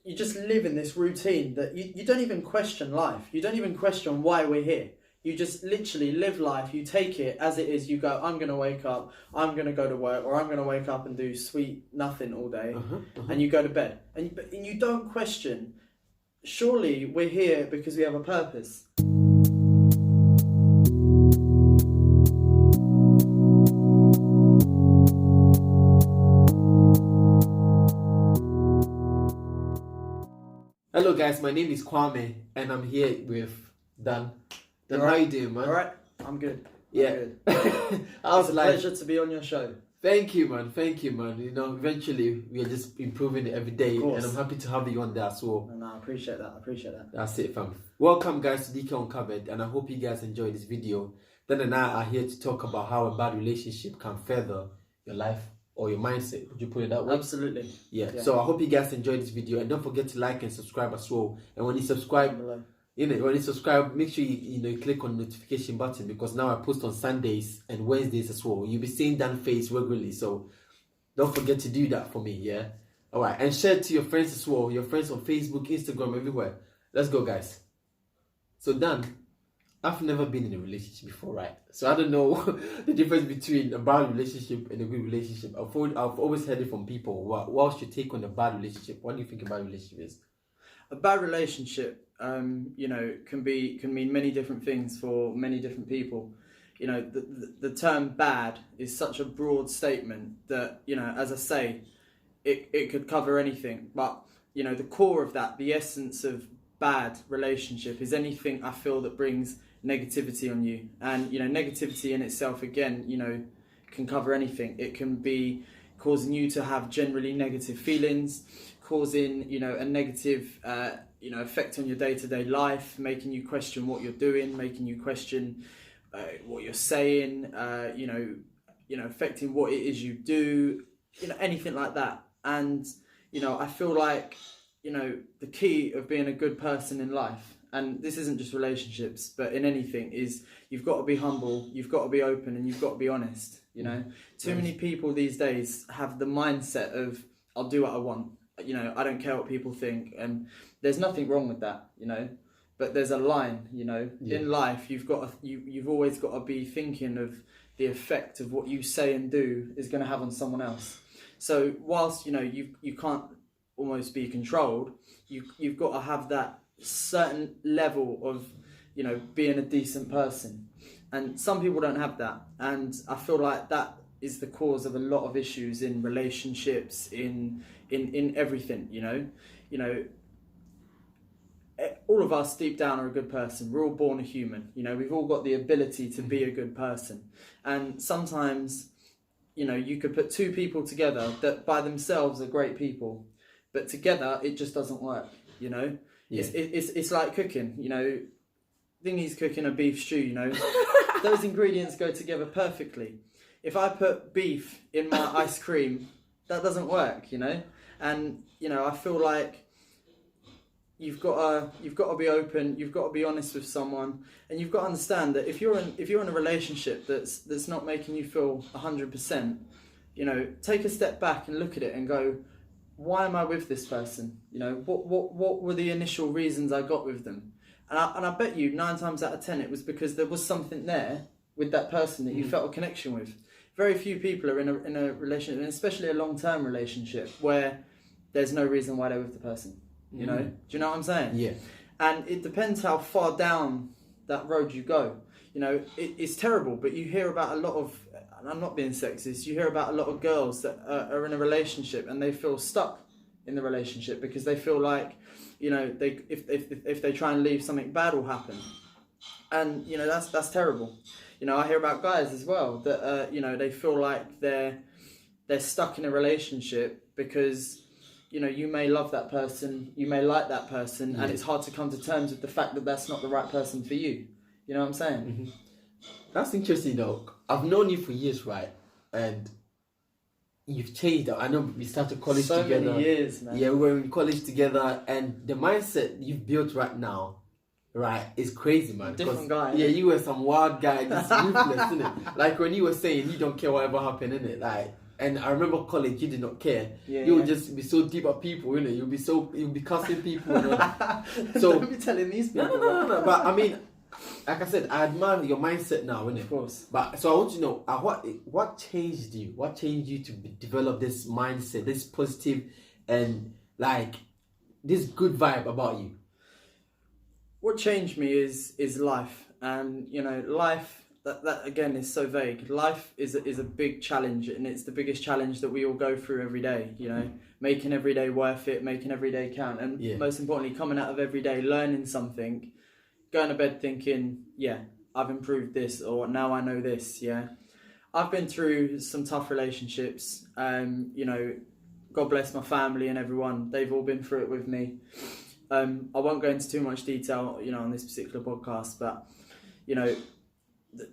You just live in this routine that you don't even question life. You don't even question why we're here. You just literally live life. You take it as it is. You go, I'm going to wake up, I'm going to go to work, or I'm going to wake up and do sweet nothing all day. And you go to bed. And you don't question, surely we're here because we have a purpose. Hello guys, my name is Kwame and I'm here with Dan. Dan, how you doing, man? Alright, I'm good. Yeah. It's a pleasure to be on your show. Thank you, man. You know, eventually we are just improving it every day, and I'm happy to have you on there as well. And I appreciate that. That's it, fam. Welcome, guys, to DK Uncovered, and I hope you guys enjoy this video. Dan and I are here to talk about how a bad relationship can further your life or your mindset. Would you put it that way? Absolutely. Yeah. So I hope you guys enjoy this video, and don't forget to like and subscribe as well. And when you subscribe, make sure you click on the notification button, because now I post on Sundays and Wednesdays as well. You'll be seeing Dan face regularly, so don't forget to do that for me. Yeah. All right, and share it to your friends as well. Your friends on Facebook, Instagram, everywhere. Let's go, guys. So Dan, I've never been in a relationship before, right? So I don't know the difference between a bad relationship and a good relationship. I've always heard it from people. What's your take on a bad relationship? What do you think a bad relationship is? A bad relationship, can mean many different things for many different people. You know, the term bad is such a broad statement that, as I say, it could cover anything. But, the core of that, the essence of bad relationship is anything I feel that brings negativity on you. And, negativity in itself, again, can cover anything. It can be causing you to have generally negative feelings, causing, a negative, effect on your day-to-day life, making you question what you're doing, making you question what you're saying, affecting what it is you do, anything like that. And, I feel like, the key of being a good person in life, and this isn't just relationships, but in anything, is you've got to be humble, you've got to be open, and you've got to be honest. Too many people these days have the mindset of, I'll do what I want. I don't care what people think, and there's nothing wrong with that, but there's a line, in life, you've always got to be thinking of the effect of what you say and do is going to have on someone else. So whilst, you can't almost be controlled, you've got to have that certain level of, being a decent person. And some people don't have that. And I feel like that is the cause of a lot of issues in relationships, in everything, all of us deep down are a good person. We're all born a human. We've all got the ability to be a good person. And sometimes, you could put two people together that by themselves are great people, but together it just doesn't work, Yeah. It's like cooking, Thingy's cooking a beef stew, Those ingredients go together perfectly. If I put beef in my ice cream, that doesn't work, And, I feel like you've got to be open, you've got to be honest with someone, and you've got to understand that if you're in a relationship that's not making you feel 100%, take a step back and look at it and go, why am I with this person? What were the initial reasons I got with them? And I bet you 9 times out of 10 it was because there was something there with that person that you felt a connection with. Very few people are in a relationship, and especially a long-term relationship, where there's no reason why they're with the person. Do you know what I'm saying? Yeah. And it depends how far down that road you go. It's terrible, but you hear about a lot of, and I'm not being sexist, you hear about a lot of girls that are in a relationship and they feel stuck in the relationship because they feel like, if they try and leave, something bad will happen. And, that's terrible. I hear about guys as well that, they feel like they're stuck in a relationship because, you may love that person, you may like that person, and it's hard to come to terms with the fact that that's not the right person for you. You know what I'm saying? Mm-hmm. That's interesting, though. I've known you for years, right? And you've changed. I know we started college together. So many years, man. Yeah, we were in college together, and the mindset you've built right now, right, is crazy, man. Different guy. Yeah, you were some wild guy, just ruthless, innit? Like when you were saying you don't care whatever happened, innit? Like, And I remember college, you did not care. Yeah, You would just be so deep at people, you know. You'll be cussing people. And all that. So don't be telling these people. no. But I mean, like I said, I admire your mindset now, innit? Of course. But so I want to know what changed you? What changed you to develop this mindset, this positive, and like this good vibe about you? What changed me is life, and you know, life. That again is so vague. Life is a big challenge, and it's the biggest challenge that we all go through every day. You know, making every day worth it, making every day count, and most importantly, coming out of every day learning something, going to bed thinking, yeah, I've improved this, or now I know this. Yeah, I've been through some tough relationships. You know, God bless my family and everyone. They've all been through it with me. I won't go into too much detail, you know, on this particular podcast, but you know.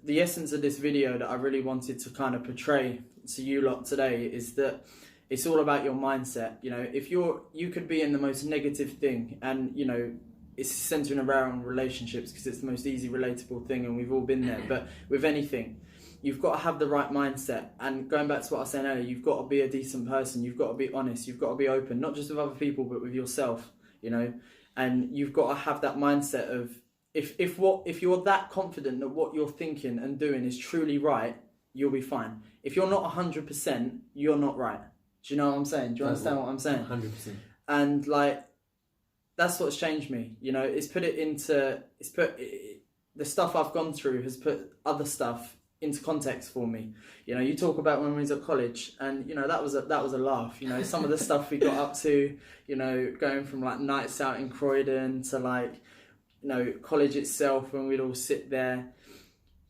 The essence of this video that I really wanted to kind of portray to you lot today is that it's all about your mindset. You know, if you could be in the most negative thing, and you know, it's centering around relationships because it's the most easy relatable thing, and we've all been there. But with anything, you've got to have the right mindset. And going back to what I was saying earlier, you've got to be a decent person. You've got to be honest. You've got to be open, not just with other people, but with yourself. You know, and you've got to have that mindset of if you're that confident that what you're thinking and doing is truly right, you'll be fine. If you're not 100%, you're not right. Do you know what I'm saying? Do you understand what I'm saying? 100%. And like, that's what's changed me. You know, the stuff I've gone through has put other stuff into context for me. You know, you talk about when we was at college, and you know, that was a laugh. You know, some of the stuff we got up to, you know, going from like nights out in Croydon to like, you know, college itself, when we'd all sit there,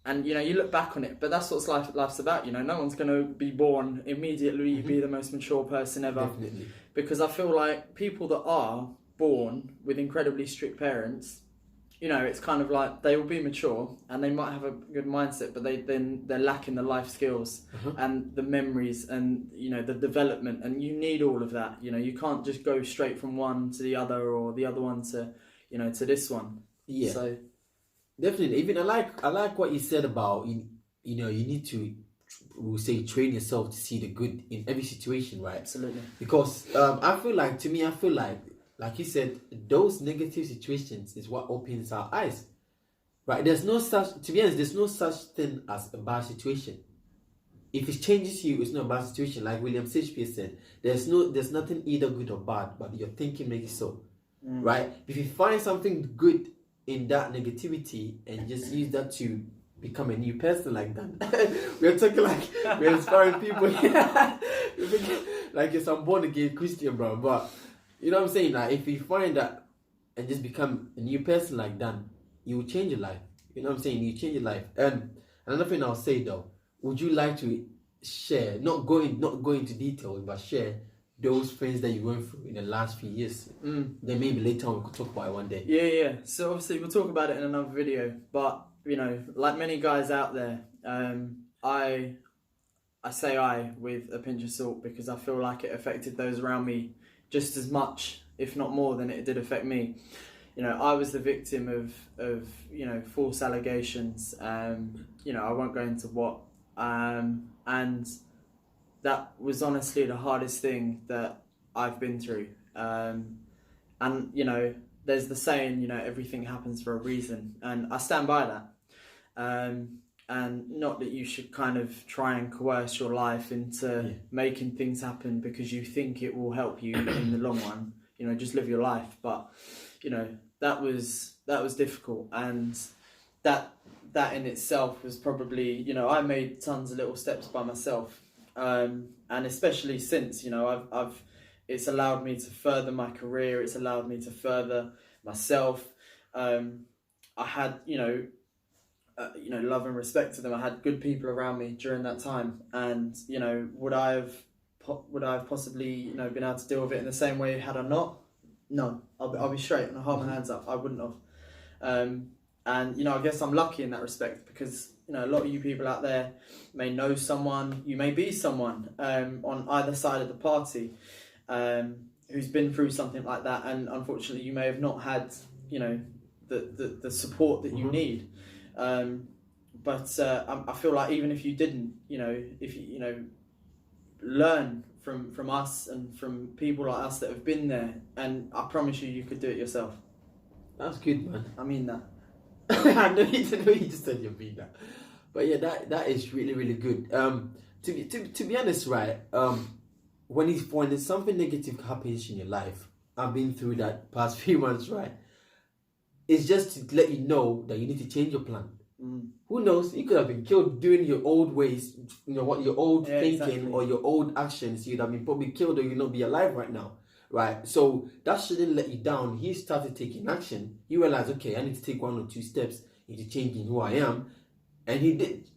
and you know, you look back on it, but that's what life's about. You know, no one's going to be born immediately be the most mature person ever. Definitely. Because I feel like people that are born with incredibly strict parents, you know, it's kind of like they will be mature and they might have a good mindset, but they're lacking the life skills and the memories and, you know, the development, and you need all of that. You know, you can't just go straight from one to the other, or the other one to, you know, to this one. Yeah. So definitely. Even I like what you said about you know, you need to, we'll say, train yourself to see the good in every situation, right? Absolutely. Because I feel like you said, those negative situations is what opens our eyes, right? There's no such thing as a bad situation. If it changes you, it's not a bad situation. Like William Shakespeare said, there's nothing either good or bad, but your thinking makes it so. Right? If you find something good in that negativity and just use that to become a new person like that, we're talking like we're inspiring people. Like you're some born again Christian, bro. But you know what I'm saying? Like if you find that and just become a new person like that, you will change your life. You know what I'm saying? You change your life. And another thing I'll say though, would you like to share, not go into details, but share those things that you went through in the last few years? Then maybe later on we could talk about it one day. Yeah. So obviously we'll talk about it in another video. But you know, like many guys out there, I say I with a pinch of salt, because I feel like it affected those around me just as much, if not more, than it did affect me. You know, I was the victim of you know, false allegations. You know, I won't go into what. And that was honestly the hardest thing that I've been through. And, you know, there's the saying, you know, everything happens for a reason. And I stand by that. And not that you should kind of try and coerce your life into making things happen because you think it will help you in the long run. You know, just live your life. But, you know, that was difficult. And that in itself was probably, you know, I made tons of little steps by myself. And especially since, you know, it's allowed me to further my career. It's allowed me to further myself. I had, you know, love and respect to them. I had good people around me during that time. And, you know, would I have possibly, you know, been able to deal with it in the same way had I not? No, I'll be straight and I'll hold my hands up. I wouldn't have. And, you know, I guess I'm lucky in that respect because, you know, a lot of you people out there may know someone, you may be someone on either side of the party who's been through something like that. And unfortunately, you may have not had, you know, the support that you need. But I feel like even if you didn't, you know, if you know, learn from us and from people like us that have been there, and I promise you could do it yourself. That's good, man. I mean that. I know you just said you mean that, but yeah, that is really really good. To be honest, right? When something negative happens in your life, I've been through that past few months, right? It's just to let you know that you need to change your plan. Who knows? You could have been killed doing your old ways, what your old thinking exactly. or your old actions. You'd have been probably killed, or you'd not be alive right now, right? So that shouldn't let you down. He started taking action. He realized, okay, I need to take 1 or 2 steps into changing who I am, and he did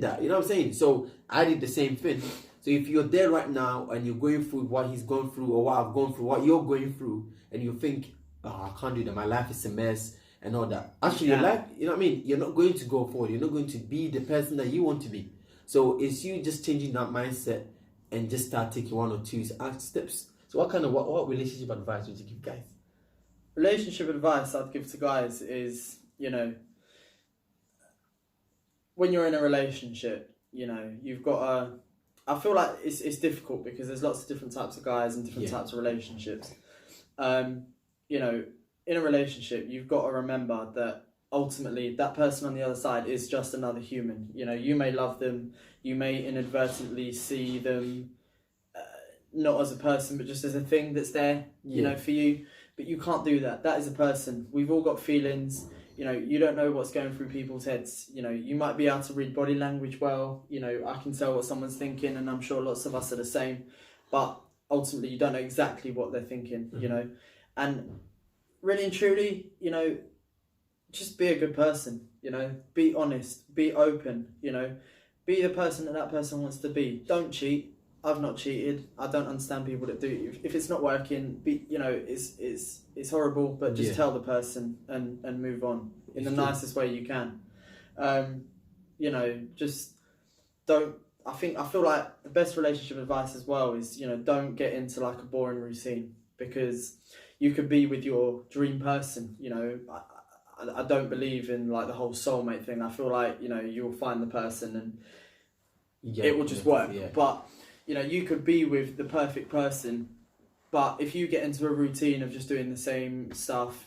that. You know what I'm saying? So I did the same thing. So if you're there right now and you're going through what he's gone through or what I've gone through, what you're going through, and you think, oh, I can't do that, my life is a mess and all that. Actually, your life, you know what I mean? You're not going to go forward. You're not going to be the person that you want to be. So it's you just changing that mindset and just start taking 1 or 2 steps. So what relationship advice would you give guys? Relationship advice I'd give to guys is, when you're in a relationship, you've got to... I feel like it's difficult because there's lots of different types of guys and different types of relationships. In a relationship, you've got to remember that ultimately that person on the other side is just another human. You may love them, you may inadvertently see them not as a person, but just as a thing that's there, for you. But you can't do that. That is a person. We've all got feelings. You don't know what's going through people's heads. You might be able to read body language well. I can tell what someone's thinking, and I'm sure lots of us are the same. But ultimately, you don't know exactly what they're thinking, And really and truly, just be a good person, Be honest, be open, Be the person that person wants to be. Don't cheat. I've not cheated. I don't understand people that do. If it's not working, it's horrible, but just tell the person and move on in the nicest way you can. Just don't. I feel like the best relationship advice as well is, don't get into like a boring routine, because you could be with your dream person. I don't believe in like the whole soulmate thing. I feel like, you'll find the person and it will just work. Yeah. But you could be with the perfect person, but if you get into a routine of just doing the same stuff,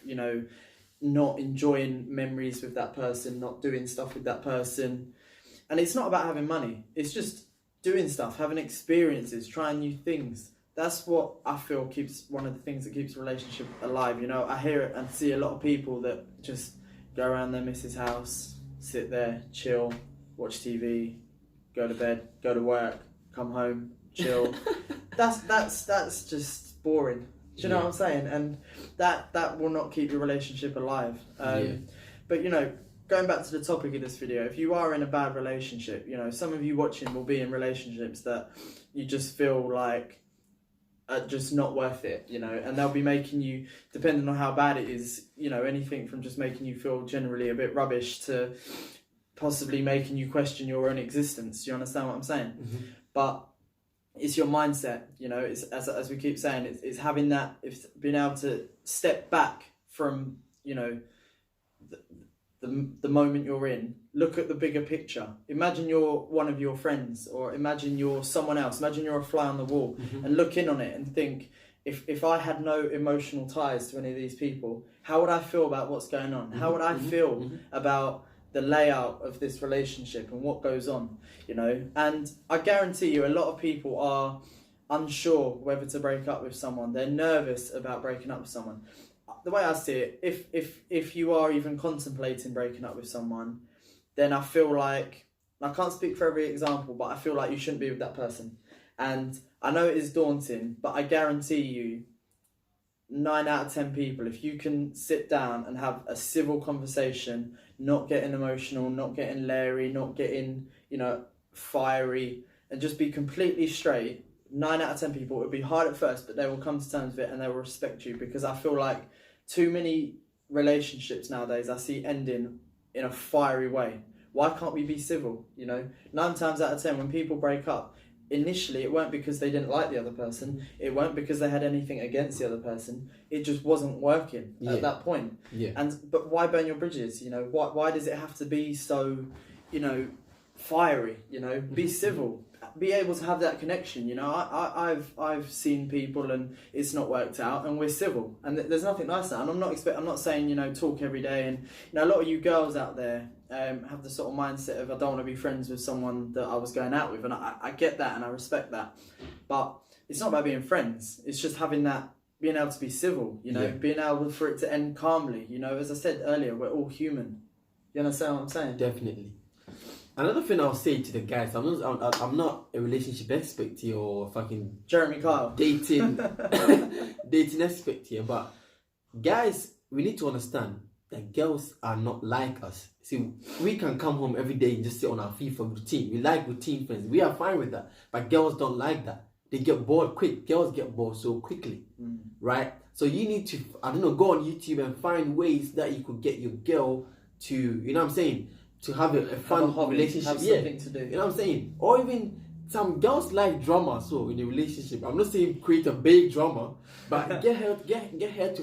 not enjoying memories with that person, not doing stuff with that person, and it's not about having money, it's just doing stuff, having experiences, trying new things. That's what I feel one of the things that keeps a relationship alive. I hear it and see a lot of people that just go around their missus' house, sit there, chill, watch TV, go to bed, go to work, come home, chill. That's just boring. Do you know what I'm saying? And that will not keep your relationship alive. But going back to the topic of this video, if you are in a bad relationship, some of you watching will be in relationships that you just feel like are just not worth it, and they'll be making you, depending on how bad it is, anything from just making you feel generally a bit rubbish to possibly making you question your own existence. Do you understand what I'm saying? Mm-hmm. But it's your mindset, it's as we keep saying, it's having that, it's being able to step back from, the moment you're in, look at the bigger picture. Imagine you're one of your friends, or imagine you're someone else. Imagine you're a fly on the wall, and look in on it and think, if I had no emotional ties to any of these people, how would I feel about what's going on? How would I feel about the layout of this relationship and what goes on, And I guarantee you, a lot of people are unsure whether to break up with someone. They're nervous about breaking up with someone. The way I see it, if you are even contemplating breaking up with someone, then I feel like, I can't speak for every example, but I feel like you shouldn't be with that person. And I know it is daunting, but I guarantee you, 9 out of 10 people, if you can sit down and have a civil conversation, not getting emotional, not getting leery, not getting, fiery, and just be completely straight, 9 out of 10 people, it will be hard at first, but they will come to terms with it and they will respect you. Because I feel like too many relationships nowadays I see ending in a fiery way. Why can't we be civil? 9 times out of 10 when people break up, initially it weren't because they didn't like the other person, it weren't because they had anything against the other person, it just wasn't working at that point. But why burn your bridges? Why does it have to be so fiery? Be civil, be able to have that connection. You know, I've seen people and it's not worked out, and we're civil, and there's nothing nice that. And I'm not saying, you know, talk every day, and you know, a lot of you girls out there have the sort of mindset of, I don't want to be friends with someone that I was going out with, and I get that and I respect that, but it's not about being friends. It's just having that, being able to be civil, you know, being able for it to end calmly. You know, as I said earlier, we're all human. You understand what I'm saying? Definitely. Another thing I'll say to the guys, I'm not a relationship expert here or fucking Jeremy Kyle dating expert here, but guys, we need to understand that girls are not like us. See, we can come home every day and just sit on our feet for routine. We like routine friends. We are fine with that, but girls don't like that. They get bored quick. Girls get bored so quickly, right? So you need to, I don't know, go on YouTube and find ways that you could get your girl to, you know what I'm saying, to have a fun relationship. Have something to do. You know what I'm saying? Or even some girls like drama. So in a relationship, I'm not saying create a big drama, but get her to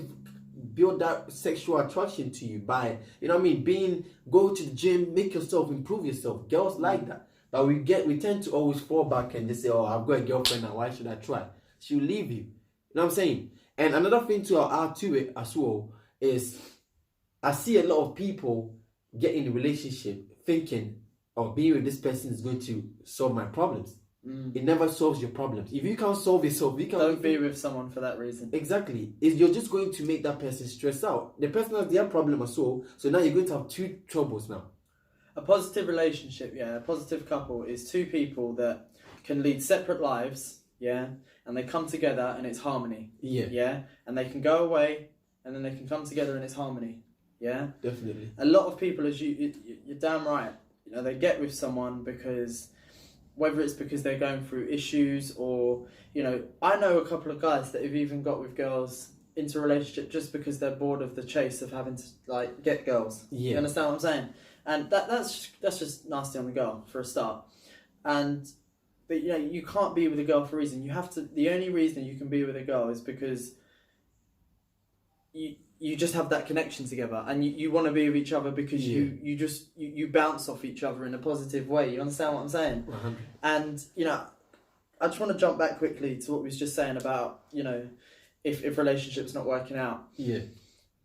build that sexual attraction to you by, you know what I mean, go to the gym, make yourself, improve yourself. Girls like that. But we tend to always fall back and just say, oh, I've got a girlfriend now, why should I try? She'll leave you. You know what I'm saying? And another thing to add to it as well is, I see a lot of people get in a relationship thinking, oh, being with this person is going to solve my problems. It never solves your problems. If you can't solve yourself, don't be with someone for that reason. Exactly. You're just going to make that person stress out. The person has their problem as well, so now you're going to have two troubles now. A positive relationship, a positive couple is two people that can lead separate lives, and they come together and it's harmony. And they can go away and then they can come together and it's harmony. Definitely. A lot of people, you're damn right, you know, they get with someone because, whether it's because they're going through issues or, you know, I know a couple of guys that have even got with girls into a relationship just because they're bored of the chase of having to, like, get girls. You understand what I'm saying? And that's just nasty on the girl for a start. But you know, you can't be with a girl for a reason. You have to. The only reason you can be with a girl is because you just have that connection together, and you want to be with each other because you bounce off each other in a positive way. You understand what I'm saying? 100. And you know, I just want to jump back quickly to what we was just saying about, you know, if relationships not working out.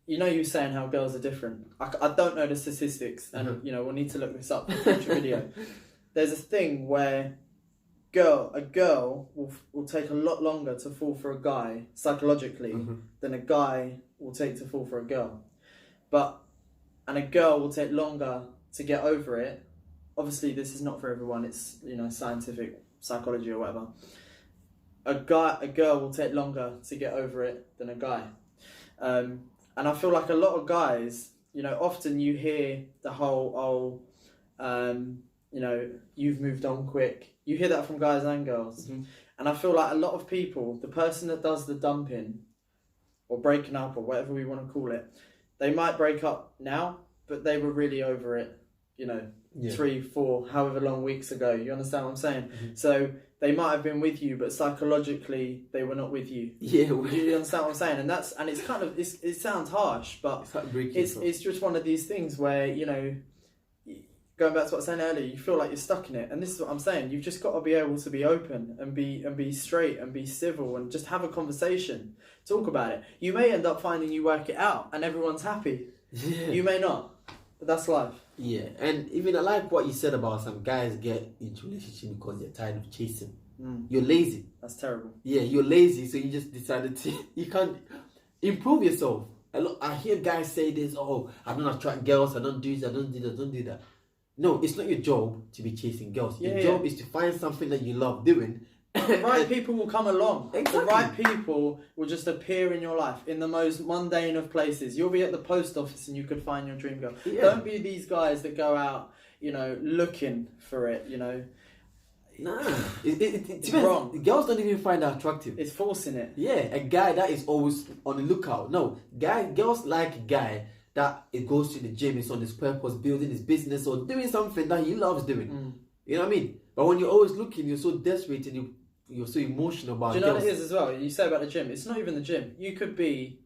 You know, you were saying how girls are different. I don't know the statistics, and you know, we'll need to look this up for a future video. There's a thing where a girl will take a lot longer to fall for a guy psychologically than a guy will take to fall for a girl. And a girl will take longer to get over it. Obviously, this is not for everyone. It's, you know, scientific psychology or whatever. A girl will take longer to get over it than a guy. And I feel like a lot of guys, you know, often you hear the whole, you know, you've moved on quick. You hear that from guys and girls. And I feel like a lot of people, the person that does the dumping or breaking up or whatever we want to call it, they might break up now, but they were really over it, you know, 3, 4, however long weeks ago. You understand what I'm saying? So they might have been with you, but psychologically they were not with you. You understand what I'm saying? And it's kind of, it sounds harsh, but it's just one of these things where, you know, going back to what I was saying earlier, you feel like you're stuck in it. And this is what I'm saying. You've just got to be able to be open and be straight and be civil and just have a conversation. Talk about it. You may end up finding you work it out and everyone's happy. You may not. But that's life. And even I like what you said about some guys get into relationship because they're tired of chasing. You're lazy. That's terrible. You're lazy, so you just decided to, you can't improve yourself. I hear guys say this, oh, I don't attract girls, I don't do this, I don't do that. No, it's not your job to be chasing girls. Your job is to find something that you love doing. The right people will come along. Exactly. The right people will just appear in your life in the most mundane of places. You'll be at the post office and you could find your dream girl. Don't be these guys that go out, you know, looking for it, you know. Nah, it's wrong. Girls don't even find that attractive. It's forcing it. A guy that is always on the lookout. No, girls like a guy that it goes to the gym, is on his purpose, building his business or doing something that he loves doing. You know what I mean? But when you're always looking, you're so desperate and you're so emotional about it. Do you know what it is as well? You say about the gym, it's not even the gym. You could be,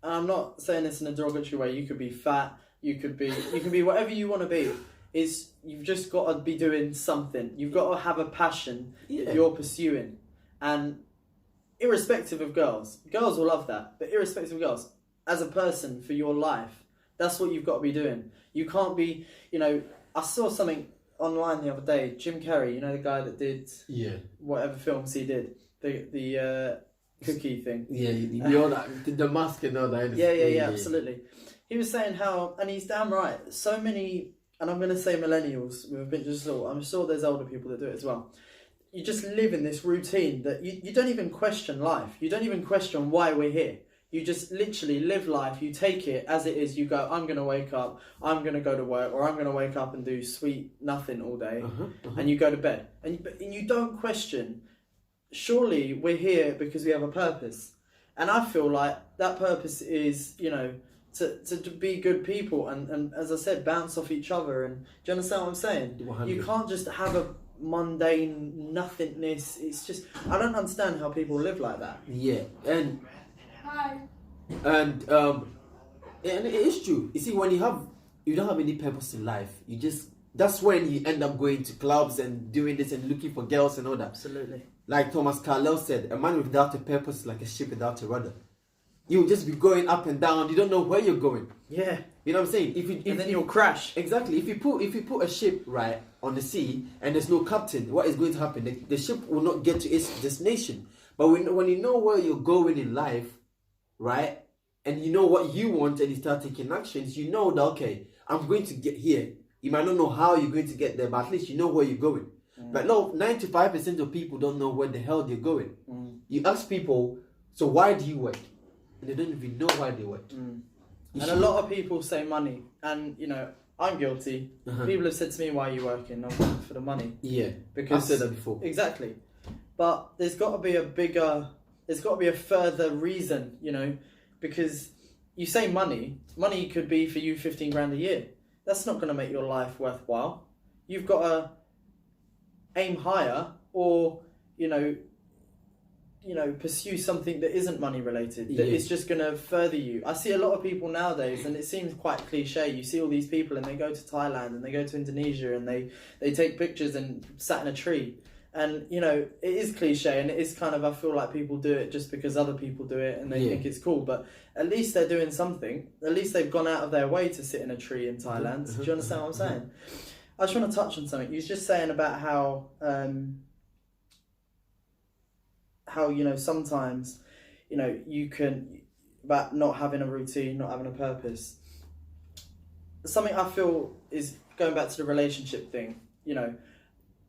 and I'm not saying this in a derogatory way, you could be fat, you can be whatever you want to be. is you've just got to be doing something. You've got to have a passion that you're pursuing. And irrespective of girls will love that, but irrespective of girls, as a person for your life, that's what you've got to be doing. You can't be, I saw something online the other day, Jim Carrey, the guy that did whatever films he did, the cookie thing. The mask and all that. Yeah, absolutely. He was saying how, and he's damn right, so many, and I'm going to say millennials with a bit of salt, I'm sure there's older people that do it as well. You just live in this routine that you don't even question life. You don't even question why we're here. You just literally live life. You take it as it is. You go, I'm going to wake up, I'm going to go to work, or I'm going to wake up and do sweet nothing all day. And you go to bed. And you don't question, surely we're here because we have a purpose. And I feel like that purpose is, to be good people and as I said, bounce off each other. And do you understand what I'm saying? 100. You can't just have a mundane nothingness. It's just, I don't understand how people live like that. And it is true. You see, when you don't have any purpose in life, that's when you end up going to clubs and doing this and looking for girls and all that. Absolutely. Like Thomas Carlyle said, a man without a purpose is like a ship without a rudder. You'll just be going up and down. You don't know where you're going. Yeah. You know what I'm saying? And then you'll crash. Exactly. If you put a ship right on the sea and there's no captain, what is going to happen? The ship will not get to its destination. But when you know where you're going in life, right, and you know what you want and you start taking actions, you know that, okay, I'm going to get here. You might not know how you're going to get there, but at least you know where you're going. But no, 95% of people don't know where the hell they're going. You ask people, so why do you work? And they don't even know why they work. And a lot of people say money. And, I'm guilty. People have said to me, why are you working? I'm working for the money. Yeah, because I've said that before. Exactly. But there's got to be a further reason, because you say money could be for you 15 grand a year. That's not going to make your life worthwhile. You've got to aim higher or, pursue something that isn't money related, that is just going to further you. I see a lot of people nowadays, and it seems quite cliche. You see all these people and they go to Thailand and they go to Indonesia and they take pictures and sat in a tree. And, it is cliche and it is kind of, I feel like people do it just because other people do it and they think it's cool. But at least they're doing something. At least they've gone out of their way to sit in a tree in Thailand. Do you understand what I'm saying? I just want to touch on something. You was just saying about how sometimes, you can, about not having a routine, not having a purpose. Something I feel is going back to the relationship thing,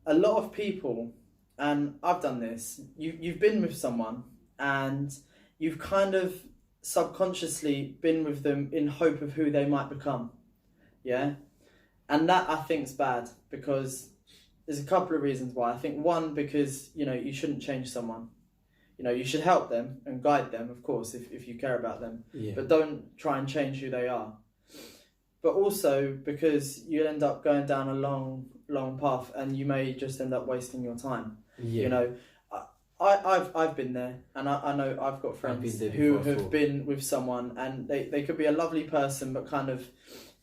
a lot of people, and I've done this, you've been with someone and you've kind of subconsciously been with them in hope of who they might become. Yeah? And that I think is bad because there's a couple of reasons why. I think one, because, you shouldn't change someone. You should help them and guide them, of course, if you care about them. Yeah. But don't try and change who they are. But also because you'll end up going down a long path and you may just end up wasting your time. Yeah. I've been there, and I know I've got friends who have been with someone and they could be a lovely person, but kind of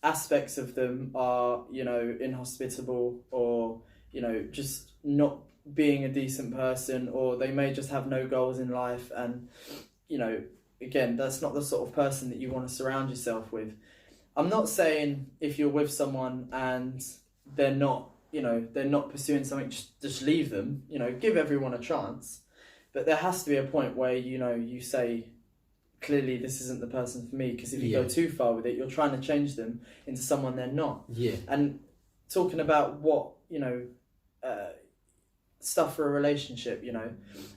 aspects of them are, inhospitable or, just not being a decent person, or they may just have no goals in life. And, again, that's not the sort of person that you want to surround yourself with. I'm not saying if you're with someone and they're not pursuing something, just leave them, give everyone a chance. But there has to be a point where, you say, clearly this isn't the person for me, because if you go too far with it, you're trying to change them into someone they're not. Yeah. And talking about what, stuff for a relationship,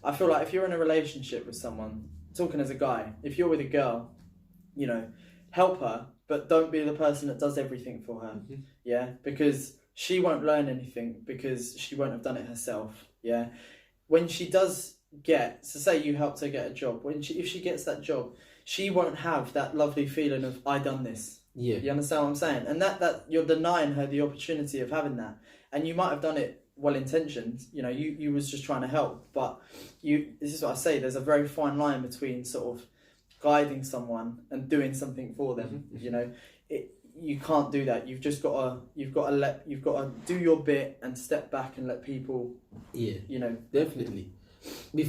I feel like if you're in a relationship with someone, talking as a guy, if you're with a girl, help her, but don't be the person that does everything for her. Yeah, because she won't learn anything because she won't have done it herself. Yeah, when she does say you helped her get a job, if she gets that job, she won't have that lovely feeling of I done this. Yeah, you understand what I'm saying? And that you're denying her the opportunity of having that. And you might have done it well intentioned. You was just trying to help, but this is what I say. There's a very fine line between sort of guiding someone and doing something for them. you can't do that. You've got to do your bit and step back and let people. Yeah, you know, definitely.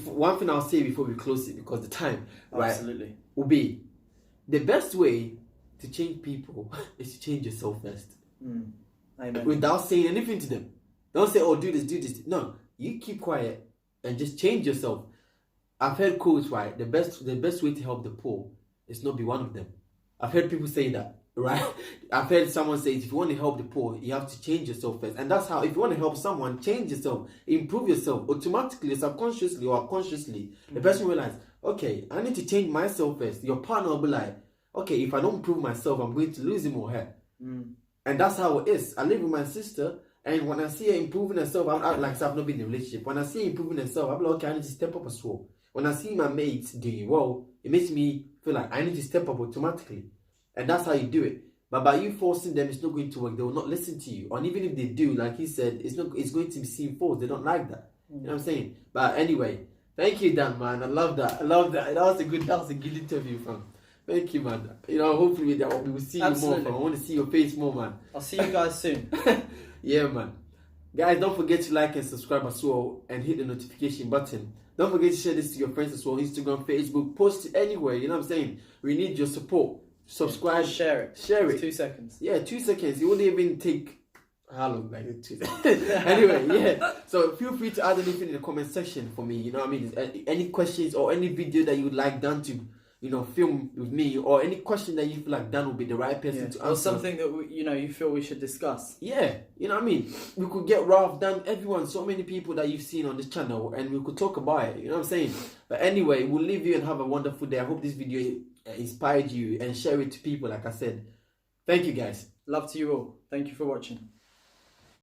One thing I'll say before we close it, because the time, right, absolutely, will be the best way to change people is to change yourself first. Amen. Without saying anything to them. Don't say, "Oh, do this, do this." No, you keep quiet and just change yourself. I've heard quotes, right? The best way to help the poor is not be one of them. I've heard people say that, right? I've heard someone say, if you want to help the poor, you have to change yourself first. And that's how, if you want to help someone, change yourself, improve yourself, automatically, subconsciously or consciously, the person will realize, okay, I need to change myself first. Your partner will be like, okay, if I don't improve myself, I'm going to lose him or her. And that's how it is. I live with my sister, and when I see her improving herself, I'm like I've not been in a relationship. When I see her improving herself, I'm like, okay, I need to step up as well. When I see my mates doing well, it makes me feel like I need to step up automatically. And that's how you do it. But by you forcing them, it's not going to work. They will not listen to you. And even if they do, like he said, it's going to be seen forced. They don't like that. You know what I'm saying? But anyway, thank you, Dan, man. I love that. That was a good interview, fam. Thank you, man. You know, hopefully we will see you more, fam. I want to see your face more, man. I'll see you guys soon. Yeah, man. Guys, don't forget to like and subscribe as well, and hit the notification button. Don't forget to share this to your friends as well. Instagram, Facebook, post it anywhere. You know what I'm saying? We need your support. Subscribe. Share it. Share it. 2 seconds. Yeah, 2 seconds. It won't even take how long? Like 2 seconds. Anyway, yeah. So feel free to add anything in the comment section for me. You know what I mean? Any questions or any video that you would like Dan to, you know, film with me, or any question that you feel like Dan will be the right person to answer. Or something that you feel we should discuss. Yeah, you know what I mean? We could get Ralph, Dan, everyone, so many people that you've seen on this channel, and we could talk about it. You know what I'm saying? But anyway, we'll leave you and have a wonderful day. I hope this video inspired you, and share it to people, like I said. Thank you, guys. Love to you all. Thank you for watching.